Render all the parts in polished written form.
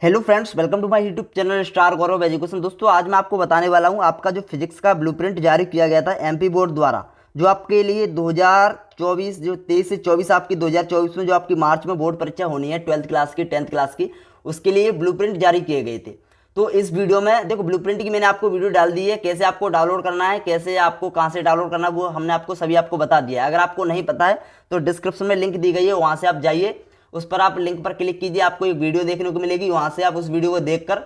Hello friends, welcome to my YouTube channel star Gaurav education. दोस्तों, आज मैं आपको बताने वाला हूं आपका जो फिजिक्स का ब्लूप्रिंट जारी किया गया था एमपी बोर्ड द्वारा, जो आपके लिए 2024 जो 23 से 24 आपकी 2024 में जो आपकी मार्च में बोर्ड परीक्षा होनी है 12th क्लास की 10th क्लास की, उसके लिए ब्लूप्रिंट जारी किए गए थे। तो इस वीडियो में देखो, ब्लूप्रिंट की मैंने आपको वीडियो डाल दी है, कैसे आपको डाउनलोड करना है, कैसे आपको कहाँ से डाउनलोड करना है, वो हमने आपको सभी आपको बता दिया है। अगर आपको नहीं पता है तो डिस्क्रिप्शन में लिंक दी गई है, वहाँ से आप जाइए, उस पर आप लिंक पर क्लिक कीजिए, आपको एक वीडियो देखने को मिलेगी, वहां से आप उस वीडियो को देखकर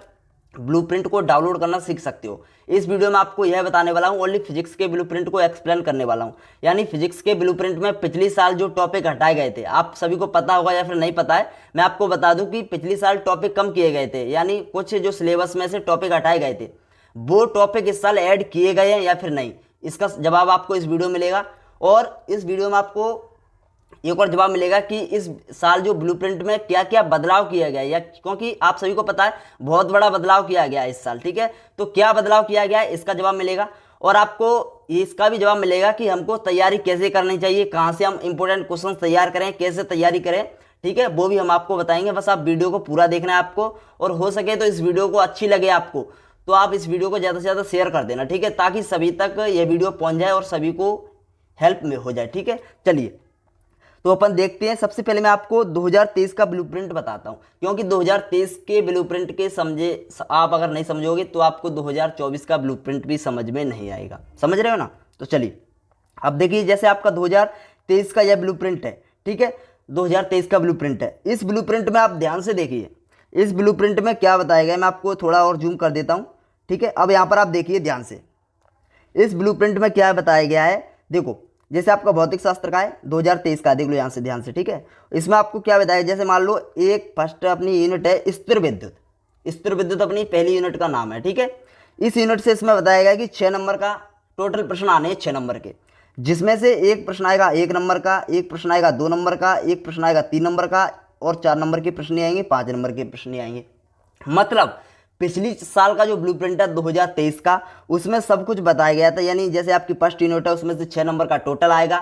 ब्लूप्रिंट को डाउनलोड करना सीख सकते हो। इस वीडियो में आपको यह बताने वाला हूं, ओनली फिजिक्स के ब्लूप्रिंट को एक्सप्लेन करने वाला हूं। यानी फिजिक्स के ब्लूप्रिंट में पिछली साल जो टॉपिक हटाए गए थे, आप सभी को पता होगा या फिर नहीं पता है, मैं आपको बता दूं कि पिछली साल टॉपिक कम किए गए थे, यानी कुछ जो सिलेबस में से टॉपिक हटाए गए थे, वो टॉपिक इस साल ऐड किए गए हैं या फिर नहीं, इसका जवाब आपको इस वीडियो में मिलेगा। और इस वीडियो में आपको एक और जवाब मिलेगा कि इस साल जो ब्लूप्रिंट में क्या क्या बदलाव किया गया है, या क्योंकि आप सभी को पता है बहुत बड़ा बदलाव किया गया है इस साल। ठीक है, तो क्या बदलाव किया गया है इसका जवाब मिलेगा, और आपको इसका भी जवाब मिलेगा कि हमको तैयारी कैसे करनी चाहिए, कहाँ से हम इंपॉर्टेंट क्वेश्चन तैयार करें, कैसे तैयारी करें। ठीक है, वो भी हम आपको बताएंगे। बस आप वीडियो को पूरा देखना है आपको, और हो सके तो इस वीडियो को अच्छी लगे आपको तो आप इस वीडियो को ज़्यादा से ज़्यादा शेयर कर देना। ठीक है, ताकि सभी तक ये वीडियो पहुंच जाए और सभी को हेल्प में हो जाए। ठीक है, चलिए तो अपन देखते हैं। सबसे पहले मैं आपको 2023 का ब्लूप्रिंट बताता हूं, क्योंकि 2023 के ब्लूप्रिंट के समझे आप अगर नहीं समझोगे तो आपको 2024 का ब्लूप्रिंट भी समझ में नहीं आएगा। समझ रहे हो ना? तो चलिए अब देखिए, जैसे आपका 2023 का यह ब्लूप्रिंट है। ठीक है, 2023 का ब्लूप्रिंट है। इस ब्लूप्रिंट में आप ध्यान से देखिए, इस ब्लूप्रिंट में क्या बताया गया है, मैं आपको थोड़ा और जूम कर देता हूं। ठीक है, अब यहां पर आप देखिए ध्यान से, इस ब्लूप्रिंट में क्या बताया गया है। देखो, जैसे आपका भौतिक शास्त्र का है 2023 का, देख लो यहाँ से ध्यान से। ठीक है, इसमें आपको क्या बताया, जैसे मान लो एक फर्स्ट अपनी यूनिट है स्थिर विद्युत। स्थिर विद्युत अपनी पहली यूनिट का नाम है। ठीक है, इस यूनिट से इसमें बताया गया कि 6 नंबर का टोटल प्रश्न आने हैं, 6 नंबर के, जिसमें से एक प्रश्न आएगा 1 नंबर का, एक प्रश्न आएगा 2 नंबर का, एक प्रश्न आएगा 3 नंबर का, और 4 नंबर के प्रश्न आएंगे, 5 नंबर के प्रश्न आएंगे। मतलब पिछली साल का जो ब्लूप्रिंट है 2023 का, उसमें सब कुछ बताया गया था। यानी जैसे आपकी फर्स्ट यूनिट है, उसमें से 6 नंबर का टोटल आएगा।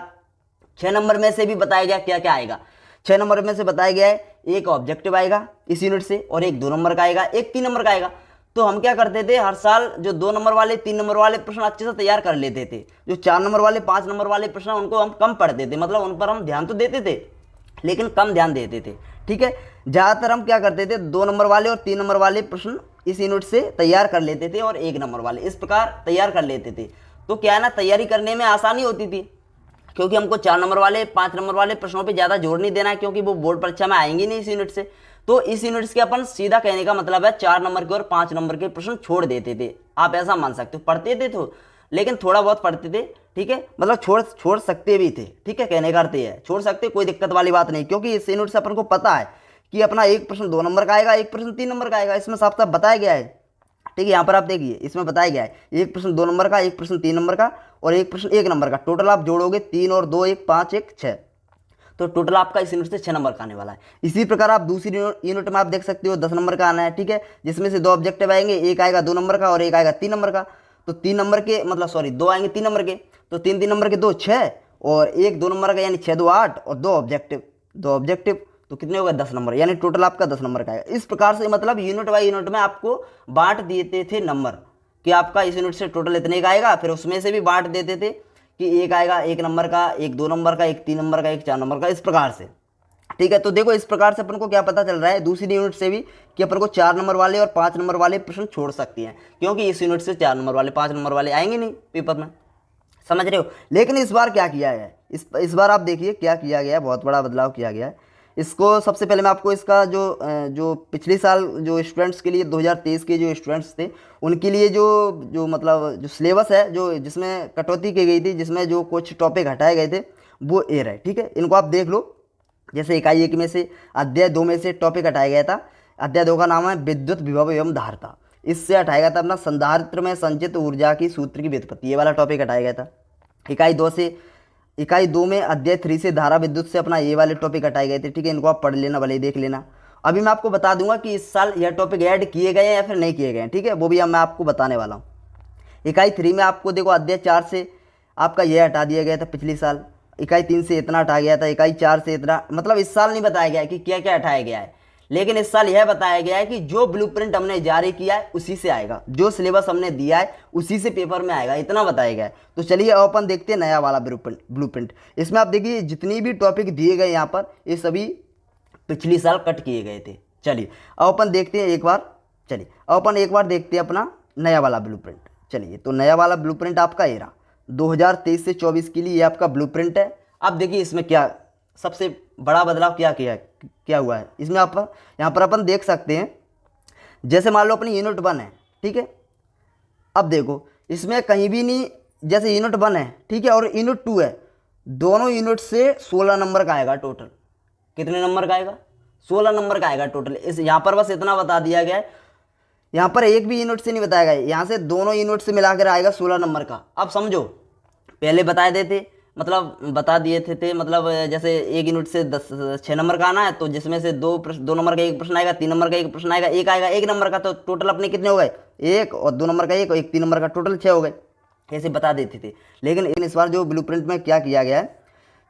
6 नंबर में से भी बताया गया क्या क्या आएगा। 6 नंबर में से बताया गया है एक ऑब्जेक्टिव आएगा इस यूनिट से, और एक 2 नंबर का आएगा, एक 3 नंबर का आएगा। तो हम क्या करते थे, हर साल जो 2 नंबर वाले 3 नंबर वाले प्रश्न अच्छे से तैयार कर लेते थे। जो 4 नंबर वाले 5 नंबर वाले प्रश्न उनको हम कम पढ़ते थे, मतलब उन पर हम ध्यान तो देते थे लेकिन कम ध्यान देते थे। ठीक है, ज़्यादातर हम क्या करते थे, 2 नंबर वाले और 3 नंबर वाले प्रश्न इस यूनिट से तैयार कर लेते थे, और 1 नंबर वाले इस प्रकार तैयार कर लेते थे। तो क्या है ना, तैयारी करने में आसानी होती थी, क्योंकि हमको 4 नंबर वाले 5 नंबर वाले प्रश्नों पे ज़्यादा जोर नहीं देना है, क्योंकि वो बोर्ड परीक्षा में आएंगे नहीं इस यूनिट से। तो इस यूनिट के अपन सीधा कहने का मतलब है 4 नंबर के और 5 नंबर के प्रश्न छोड़ देते थे। आप ऐसा मान सकते हो, पढ़ते थे तो, लेकिन थोड़ा बहुत पढ़ते थे। ठीक है, मतलब छोड़ छोड़ सकते भी थे। ठीक है, कहने का अर्थ ये है, छोड़ सकते, कोई दिक्कत वाली बात नहीं, क्योंकि इस यूनिट से अपन को पता है कि अपना एक प्रश्न 2 नंबर का आएगा, एक प्रश्न 3 नंबर का आएगा, इसमें साफ साफ बताया गया है। ठीक है, यहाँ पर आप देखिए, इसमें बताया गया है एक प्रश्न 2 नंबर का, एक प्रश्न 3 नंबर का, और एक प्रश्न 1 नंबर का। टोटल आप जोड़ोगे 3 और 2 1 5 1 6, तो टोटल आपका इस यूनिट से 6 नंबर का आने वाला है। इसी प्रकार आप दूसरी यूनिट में आप देख सकते हो 10 नंबर का आना है। ठीक है, जिसमें से 2 ऑब्जेक्टिव आएंगे, एक आएगा 2 नंबर का और एक आएगा 3 नंबर का। तो 3 नंबर के मतलब सॉरी 2 आएंगे 3 नंबर के, तो 3 3 नंबर के 2 6, और एक 2 नंबर का, यानी 6 2 8, और 2 ऑब्जेक्टिव तो कितने हो गए 10 नंबर, यानी टोटल आपका 10 नंबर का आएगा। इस प्रकार से मतलब यूनिट बाई यूनिट में आपको बांट देते थे नंबर, कि आपका इस यूनिट से टोटल इतने का आएगा, फिर उसमें से भी बांट देते थे कि एक आएगा 1 नंबर का, एक 2 नंबर का, एक 3 नंबर का, एक 4 नंबर का, इस प्रकार से। ठीक है, तो देखो इस प्रकार से अपन को क्या पता चल रहा है दूसरी यूनिट से भी, कि अपन को 4 नंबर वाले और 5 नंबर वाले प्रश्न छोड़ सकती हैं, क्योंकि इस यूनिट से 4 नंबर वाले 5 नंबर वाले आएंगे नहीं पेपर में। समझ रहे हो? लेकिन इस बार क्या किया है, इस बार आप देखिए क्या किया गया है, बहुत बड़ा बदलाव किया गया है। इसको सबसे पहले मैं आपको इसका जो पिछले साल जो स्टूडेंट्स के लिए 2023 के जो स्टूडेंट्स थे, उनके लिए जो जो मतलब जो सिलेबस है, जो जिसमें कटौती की गई थी, जिसमें जो कुछ टॉपिक हटाए गए थे, वो ए रहे। ठीक है, इनको आप देख लो। जैसे इकाई 1 में से अध्याय 2 में से टॉपिक हटाया गया था। अध्याय 2 का नाम है विद्युत विभव एवं धारिता। इससे हटाया गया था अपना संधारित्र में संचित ऊर्जा की सूत्र की व्युत्पत्ति, ये वाला टॉपिक हटाया गया था। इकाई 2 में अध्याय 3 से धारा विद्युत से अपना ये वाले टॉपिक हटाए गए थे। ठीक है, इनको आप पढ़ लेना, भले ही देख लेना। अभी मैं आपको बता दूंगा कि इस साल यह टॉपिक ऐड किए गए हैं या फिर नहीं किए गए हैं। ठीक है, वो भी मैं आपको बताने वाला हूँ। इकाई 3 में आपको देखो अध्याय 4 से आपका यह हटा दिया गया था पिछली साल। इकाई 3 से इतना हटा गया था, इकाई 4 से इतना, मतलब इस साल नहीं बताया गया है कि क्या क्या हटाया गया है, लेकिन इस साल यह बताया गया है कि जो ब्लूप्रिंट हमने जारी किया है उसी से आएगा, जो सिलेबस हमने दिया है उसी से पेपर में आएगा, इतना बताया गया है। तो चलिए अब अपन देखते हैं नया वाला ब्लूप्रिंट। इसमें आप देखिए जितनी भी टॉपिक दिए गए यहाँ पर ये सभी पिछली साल कट किए गए थे। चलिए अब अपन देखते हैं एक बार, चलिए अब अपन एक बार देखते हैं अपना नया वाला ब्लूप्रिंट। चलिए तो नया वाला ब्लूप्रिंट आपका ये रहा 2023 से 24 के लिए, ये आपका ब्लूप्रिंट है। अब देखिए इसमें क्या सबसे बड़ा बदलाव क्या हुआ है इसमें। आप यहाँ पर अपन देख सकते हैं, जैसे मान लो अपनी यूनिट 1 है, ठीक है। अब देखो इसमें कहीं भी नहीं, जैसे यूनिट 1 है, ठीक है, और यूनिट 2 है, दोनों यूनिट से 16 नंबर का आएगा टोटल। कितने नंबर का आएगा? 16 नंबर का आएगा टोटल। इस यहाँ पर बस इतना बता दिया गया है, यहाँ पर एक भी यूनिट से नहीं बताया गया, यहाँ से दोनों यूनिट से मिलाकर आएगा 16 नंबर का। अब समझो पहले बताए देते, मतलब बता दिए थे मतलब जैसे एक यूनिट से 6 नंबर का आना है, तो जिसमें से 2 नंबर का एक प्रश्न आएगा, 3 नंबर का एक प्रश्न आएगा, एक आएगा 1 नंबर का, तो टोटल अपने कितने हो गए? 1, और 2 नंबर का 1 और 1 3 नंबर का, टोटल 6 हो गए। ऐसे बता देते थे। लेकिन इस बार जो ब्लूप्रिंट में क्या किया गया है,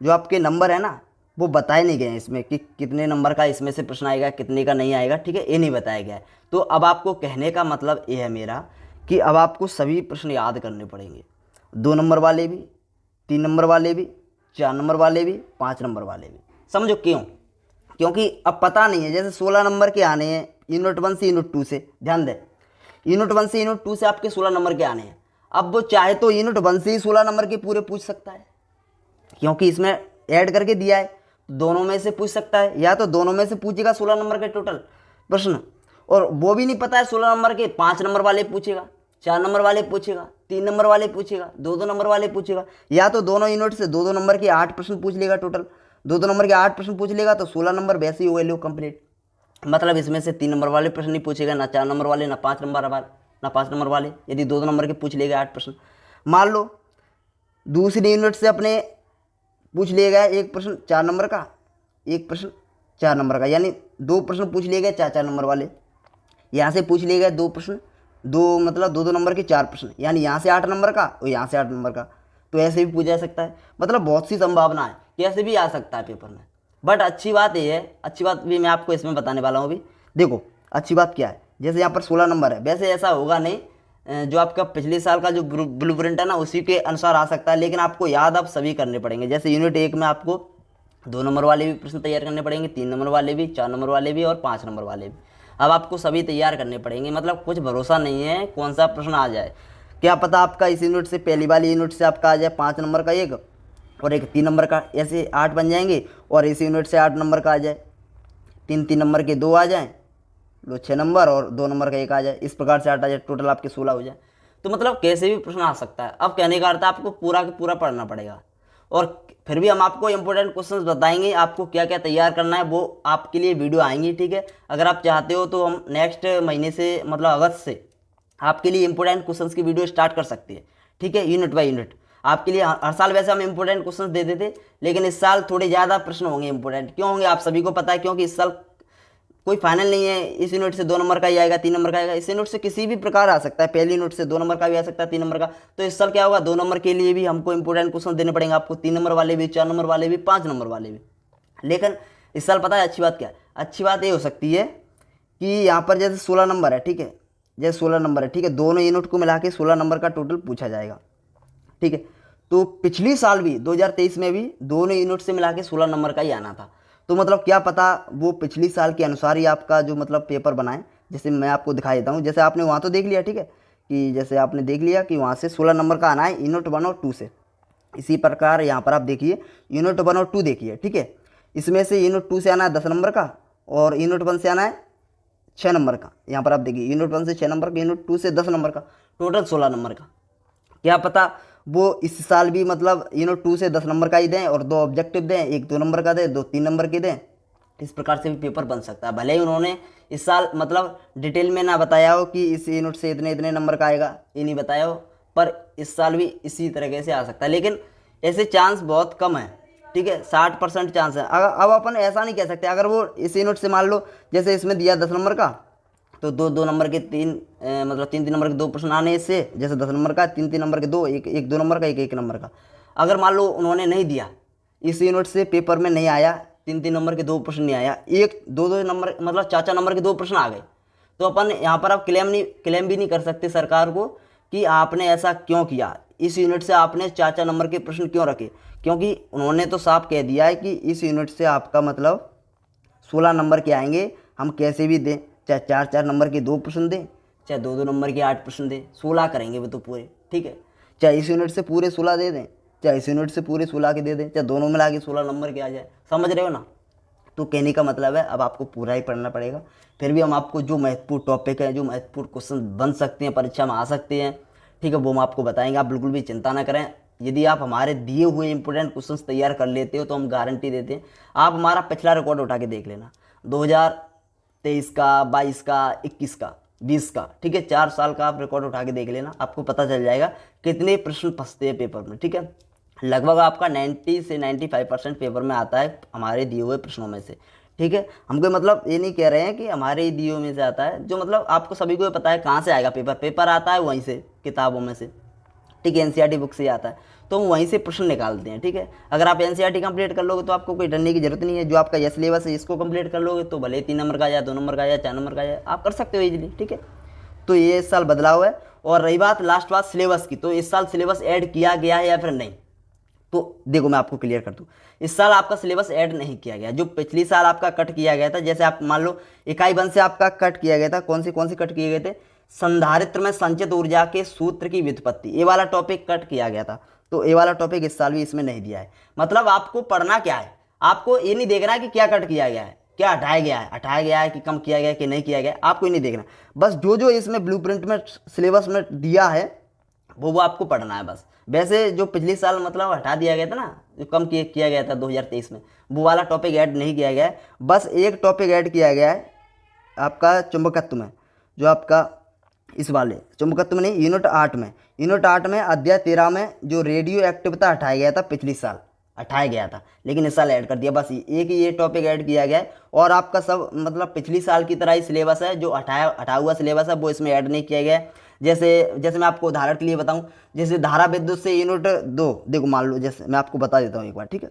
जो आपके नंबर है ना वो बताए नहीं गए हैं इसमें कि कितने नंबर का इसमें से प्रश्न आएगा, कितने का नहीं आएगा, ठीक है, ये नहीं बताया गया है। तो अब आपको कहने का मतलब ये है मेरा कि अब आपको सभी प्रश्न याद करने पड़ेंगे, 2 नंबर वाले भी, 3 नंबर वाले भी, 4 नंबर वाले भी, 5 नंबर वाले भी। समझो क्यों? क्योंकि अब पता नहीं है, जैसे 16 नंबर के आने हैं यूनिट 1 से यूनिट 2 से, ध्यान दें, यूनिट 1 से यूनिट 2 से आपके 16 नंबर के आने हैं। अब वो चाहे तो यूनिट 1 से ही 16 नंबर के पूरे पूछ सकता है, क्योंकि इसमें ऐड करके दिया है, दोनों में से पूछ सकता है, या तो दोनों में से पूछेगा 16 नंबर के टोटल प्रश्न, और वो भी नहीं पता है 16 नंबर के, 5 नंबर वाले पूछेगा, 4 नंबर वाले पूछेगा, 3 नंबर वाले पूछेगा, 2 नंबर वाले पूछेगा, या तो दोनों यूनिट से 2 नंबर के 8 प्रश्न पूछ लेगा टोटल, 2 नंबर के 8 प्रश्न पूछ लेगा तो 16 नंबर वैसे ही वैल्यू कंप्लीट। मतलब इसमें से 3 नंबर वाले प्रश्न नहीं पूछेगा, ना 4 नंबर वाले, ना 5 नंबर वाले, यदि 2 नंबर के पूछ लेगा 8 प्रश्न। मान लो दूसरी यूनिट से अपने पूछ लिया गया एक प्रश्न 4 नंबर का, एक प्रश्न 4 नंबर का, यानी 2 प्रश्न पूछ लिए गए 4 नंबर वाले, यहाँ से पूछ लिए गए 2 प्रश्न, 2 मतलब 2 नंबर के 4 प्रश्न, यानी यहाँ से 8 नंबर का और यहाँ से 8 नंबर का। तो ऐसे भी पूछा जा सकता है, मतलब बहुत सी संभावना है कि ऐसे भी आ सकता है पेपर में। बट अच्छी बात ये है, अच्छी बात भी मैं आपको इसमें बताने वाला हूँ अभी। देखो अच्छी बात क्या है, जैसे यहाँ पर 16 नंबर है, वैसे ऐसा होगा नहीं, जो आपका पिछले साल का जो ब्लूप्रिंट है ना उसी के अनुसार आ सकता है, लेकिन आपको याद अब सभी करने पड़ेंगे। जैसे यूनिट 1 में आपको 2 नंबर वाले भी प्रश्न तैयार करने पड़ेंगे, 3 नंबर वाले भी, 4 नंबर वाले भी और 5 नंबर वाले भी। अब आपको सभी तैयार करने पड़ेंगे, मतलब कुछ भरोसा नहीं है कौन सा प्रश्न आ जाए। क्या पता आपका इस यूनिट से, पहली वाली यूनिट से आपका आ जाए 5 नंबर का एक और एक 3 नंबर का, ऐसे 8 बन जाएंगे, और इस यूनिट से 8 नंबर का आ जाए, 3 नंबर के 2 आ जाएँ, लो 6 नंबर, और 2 नंबर का एक आ जाए, इस प्रकार से 8 आ जाए, टोटल आपके 16 हो जाए। तो मतलब कैसे भी प्रश्न आ सकता है। अब कहने का अर्थ है आपको पूरा का पूरा पढ़ना पड़ेगा, और फिर भी हम आपको इंपॉर्टेंट क्वेश्चंस बताएंगे, आपको क्या क्या तैयार करना है वो आपके लिए वीडियो आएंगी, ठीक है। अगर आप चाहते हो तो हम नेक्स्ट महीने से, मतलब अगस्त से आपके लिए इंपॉर्टेंट क्वेश्चंस की वीडियो स्टार्ट कर सकते हैं, ठीक है, यूनिट बाय यूनिट आपके लिए। हर साल वैसे हम इंपॉर्टेंट क्वेश्चंस देते थे, लेकिन इस साल थोड़े ज़्यादा प्रश्न होंगे इंपॉर्टेंट। क्यों होंगे आप सभी को पता है, क्योंकि इस साल कोई फाइनल नहीं है, इस यूनिट से 2 नंबर का ही आएगा, 3 नंबर का आएगा, इस यूनिट से किसी भी प्रकार आ सकता है, पहली यूनिट से 2 नंबर का भी आ सकता है, 3 नंबर का। तो इस साल क्या होगा, 2 नंबर के लिए भी हमको इंपॉर्टेंट क्वेश्चन देने पड़ेंगे आपको, 3 नंबर वाले भी, 4 नंबर वाले भी, 5 नंबर वाले भी। लेकिन इस साल पता है अच्छी बात क्या है, अच्छी बात ये हो सकती है कि यहाँ पर जैसे 16 नंबर है, ठीक है, जैसे 16 नंबर है, ठीक है, दोनों यूनिट को मिला के 16 नंबर का टोटल पूछा जाएगा, ठीक है। तो पिछली साल भी 2023 में भी दोनों यूनिट से मिला के 16 नंबर का ही आना था। तो मतलब क्या पता वो पिछली साल के अनुसार ही आपका जो मतलब पेपर बनाए, जैसे मैं आपको दिखा देता हूँ। जैसे आपने वहाँ तो देख लिया, ठीक है, कि जैसे आपने देख लिया कि वहाँ से 16 नंबर का आना है यूनिट 1 और 2 से। इसी प्रकार यहाँ पर आप देखिए यूनिट 1 और 2 देखिए, ठीक है, इसमें से यूनिट 2 से आना है 10 नंबर का, और यूनिट 1 से आना है 6 नंबर का। यहाँ पर आप देखिए यूनिट 1 से 6 नंबर का, यूनिट 2 से 10 नंबर का, टोटल 16 नंबर का। क्या पता वो इस साल भी मतलब यूनिट 2 से 10 नंबर का ही दें, और 2 ऑब्जेक्टिव दें, एक 2 नंबर का दें, 2 3 नंबर के दें। इस प्रकार से भी पेपर बन सकता है। भले ही उन्होंने इस साल मतलब डिटेल में ना बताया हो कि इस यूनिट से इतने इतने नंबर का आएगा, ये नहीं बताया हो, पर इस साल भी इसी तरीके से आ सकता है। लेकिन ऐसे चांस बहुत कम है, ठीक है, 60% चांस है। अब अपन ऐसा नहीं कह सकते, अगर वो इस यूनिट से मान लो जैसे इसमें दिया 10 नंबर का, तो 2 नंबर के 3 मतलब 3 नंबर के 2 प्रश्न आने इससे, जैसे 10 नंबर का 3 नंबर के 2, एक 2 नंबर का, एक 1 नंबर का। अगर मान लो उन्होंने नहीं दिया, इस यूनिट से पेपर में नहीं आया तीन तीन नंबर के 2 प्रश्न नहीं आया, एक दो दो नंबर मतलब 4 4 नंबर के 2 प्रश्न आ गए, तो अपन यहाँ पर आप क्लेम भी नहीं कर सकते सरकार को कि आपने ऐसा क्यों किया, इस यूनिट से आपने 4 4 नंबर के प्रश्न क्यों रखे, क्योंकि उन्होंने तो साफ कह दिया है कि इस यूनिट से आपका मतलब 16 नंबर के आएंगे, हम कैसे भी दें, चाहे 4 4 नंबर के 2 प्रश्न दें, चाहे 2 2 नंबर के 8 प्रश्न दें, 16 करेंगे वो तो पूरे, ठीक है। चाहे इस यूनिट से पूरे 16 दे दें, चाहे इस यूनिट से पूरे 16 के दे दें, चाहे दोनों मिला के 16 नंबर के आ जाए, समझ रहे हो ना। तो कहने का मतलब है अब आपको पूरा ही पढ़ना पड़ेगा, फिर भी हम आपको जो महत्वपूर्ण टॉपिक है, जो महत्वपूर्ण क्वेश्चन बन सकते हैं, परीक्षा में आ सकते हैं, ठीक है, वो हम आपको बताएंगे। आप बिल्कुल भी चिंता ना करें, यदि आप हमारे दिए हुए इंपॉर्टेंट क्वेश्चंस तैयार कर लेते हो तो हम गारंटी देते हैं। आप हमारा पिछला रिकॉर्ड उठा के देख लेना, 2023 का, 22 का, 21 का, 20 का, ठीक है, 4 साल का आप रिकॉर्ड उठा के देख लेना, आपको पता चल जाएगा कितने प्रश्न फंसते हैं पेपर में, ठीक है। लगभग आपका 90 से 95% पेपर में आता है हमारे दिए हुए प्रश्नों में से, ठीक है। हमको मतलब ये नहीं कह रहे हैं कि हमारे ही दिए में से आता है, जो मतलब आपको सभी को पता है कहाँ से आएगा पेपर आता है वहीं से, किताबों में से, ठीक है, एनसीईआरटी बुक से आता है, तो हम वहीं से प्रश्न निकालते हैं, ठीक है। अगर आप एनसीईआरटी कंप्लीट कर लोगे तो आपको कोई डरने की जरूरत नहीं है, जो आपका ये सिलेबस है इसको कंप्लीट कर लोगे तो भले 3 नंबर का आ जाए, 2 नंबर का आ जाए, 4 नंबर का आ जाए, आप कर सकते हो इजीली, ठीक है। तो ये इस साल बदलाव है। और रही बात लास्ट बात सिलेबस की, तो इस साल सिलेबस ऐड किया गया है या फिर नहीं, तो देखो मैं आपको क्लियर कर दूं, इस साल आपका सिलेबस ऐड नहीं किया गया। जो पिछली साल आपका कट किया गया था, जैसे आप मान लो इकाई 1 से आपका कट किया गया था, कौन से कट किए गए थे, संधारित्र में संचित ऊर्जा के सूत्र की व्युत्पत्ति, ये वाला टॉपिक कट किया गया था, तो ये वाला टॉपिक इस साल भी इसमें नहीं दिया है। मतलब आपको पढ़ना क्या है, आपको ये नहीं देखना है कि क्या कट किया गया है, क्या हटाया गया है कि कम किया गया है कि नहीं किया गया है, आपको ये नहीं देखना, बस जो जो इसमें ब्लूप्रिंट में सिलेबस में दिया है वो आपको पढ़ना है बस। वैसे जो पिछले साल मतलब हटा दिया गया था ना, जो कम किया गया था 2023 में, वो वाला टॉपिक ऐड नहीं किया गया है, बस एक टॉपिक ऐड किया गया है आपका चुंबकत्व में, जो आपका इस वाले चुंबकत्व में नहीं, यूनिट 8 में अध्याय 13 में जो रेडियो एक्टिविटी हटाया गया था, पिछली साल हटाया गया था, लेकिन इस साल ऐड कर दिया, बस एक ही ये टॉपिक ऐड किया गया है। और आपका सब मतलब पिछली साल की तरह ही सिलेबस है, जो हटा हुआ सिलेबस है वो इसमें ऐड नहीं किया गया है। जैसे मैं आपको उदाहरण के लिए बताऊं, जैसे धारा विद्युत से यूनिट 2, देखो मान लो, जैसे मैं आपको बता देता हूँ एक बार, ठीक है।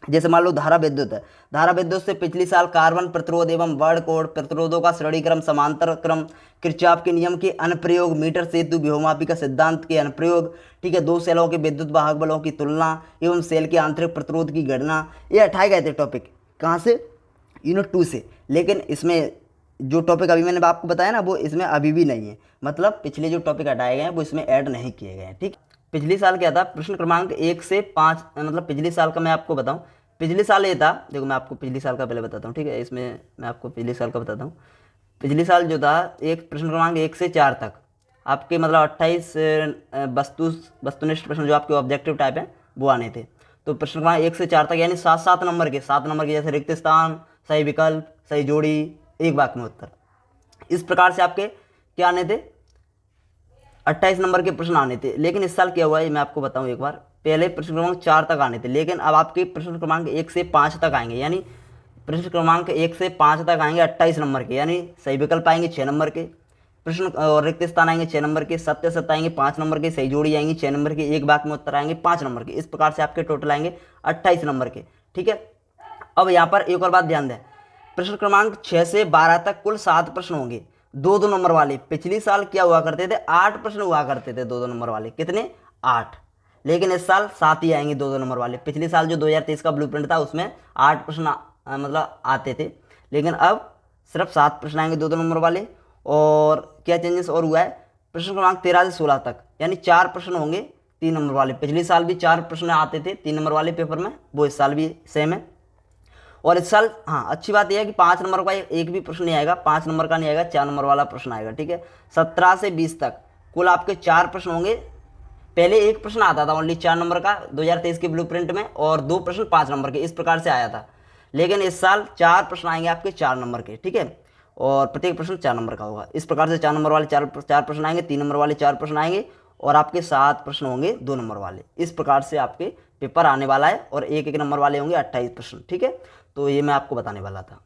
जैसे मान लो धारा विद्युत है, धारा विद्युत से पिछली साल कार्बन प्रतिरोध एवं वर्ण कोण प्रतिरोधों का श्रेणी क्रम, समांतर क्रम, किरचॉफ के नियम के अनुप्रयोग, मीटर सेतु व्योमापी का सिद्धांत के अनुप्रयोग, ठीक है, 2 सेलों के विद्युत वाहक बलों की तुलना एवं सेल के आंतरिक प्रतिरोध की गणना, ये हटाए गए थे टॉपिक, कहाँ से, यूनिट 2 से। लेकिन इसमें जो टॉपिक अभी मैंने आपको बताया ना, वो इसमें अभी भी नहीं है, मतलब पिछले जो टॉपिक हटाए गए हैं वो इसमें ऐड नहीं किए गए हैं, ठीक। पिछले साल क्या था, प्रश्न क्रमांक 1 से 5, मतलब पिछले साल का मैं आपको बताऊं, पिछले साल ये था, देखो मैं आपको पिछले साल का पहले बताता हूँ, ठीक है, इसमें मैं आपको पिछले साल का बताता हूँ। पिछले साल जो था, एक प्रश्न क्रमांक 1 से 4 तक आपके मतलब 28 वस्तुनिष्ठ प्रश्न जो आपके ऑब्जेक्टिव टाइप हैं वो आने थे। तो प्रश्न क्रमांक 1 से 4 तक यानी 7 नंबर के, जैसे रिक्त स्थान, सही विकल्प, सही जोड़ी, एक वाक्य में उत्तर, इस प्रकार से आपके क्या आने थे, 28 नंबर के प्रश्न आने थे। लेकिन इस साल क्या हुआ है मैं आपको बताऊं एक बार, पहले प्रश्न क्रमांक 4 तक आने थे, लेकिन अब आपके प्रश्न क्रमांक 1 से 5 तक आएंगे, यानी प्रश्न क्रमांक 1 से 5 तक आएंगे 28 नंबर के, यानी सही विकल्प आएंगे 6 नंबर के, प्रश्न और रिक्त स्थान आएंगे 6 नंबर के, सत्य सत्य आएंगे 5 नंबर के, सही जोड़ी आएंगी 6 नंबर के, एक वाक्य में उत्तर आएंगे 5 नंबर के। इस प्रकार से आपके टोटल आएंगे 28 नंबर के, ठीक है। अब यहाँ पर एक और बात ध्यान दें, प्रश्न क्रमांक 6 से 12 तक कुल 7 प्रश्न होंगे, 2-2 नंबर वाले। पिछली साल क्या हुआ करते थे, 8 प्रश्न हुआ करते थे 2-2 नंबर वाले, कितने, 8, लेकिन इस साल 7 ही आएंगे 2-2 नंबर वाले। पिछले साल जो 2023 का ब्लूप्रिंट था उसमें 8 प्रश्न मतलब आते थे, लेकिन अब सिर्फ 7 प्रश्न आएंगे 2-2 नंबर वाले। और क्या चेंजेस और हुआ है, प्रश्न क्रमांक 13 से 16 तक यानी 4 प्रश्न होंगे 3 नंबर वाले। पिछले साल भी 4 प्रश्न आते थे 3 नंबर वाले पेपर में, वो इस साल भी सेम है। और इस साल हाँ अच्छी बात यह है कि 5 नंबर का एक भी प्रश्न नहीं आएगा, 5 नंबर का नहीं आएगा, 4 नंबर वाला प्रश्न आएगा, ठीक है। 17 से 20 तक कुल आपके 4 प्रश्न होंगे। पहले एक प्रश्न आता था ओनली 4 नंबर का 2023 के ब्लूप्रिंट में, और 2 प्रश्न 5 नंबर के, इस प्रकार से आया था। लेकिन इस साल 4 प्रश्न आएंगे आपके 4 नंबर के, ठीक है, और प्रत्येक प्रश्न 4 नंबर का होगा। इस प्रकार से 4 नंबर वाले 4 प्रश्न आएंगे, 3 नंबर वाले 4 प्रश्न आएंगे, और आपके 7 प्रश्न होंगे 2 नंबर वाले। इस प्रकार से आपके पेपर आने वाला है, और 1-1 नंबर वाले होंगे 28 प्रश्न, ठीक है। तो ये मैं आपको बताने वाला था।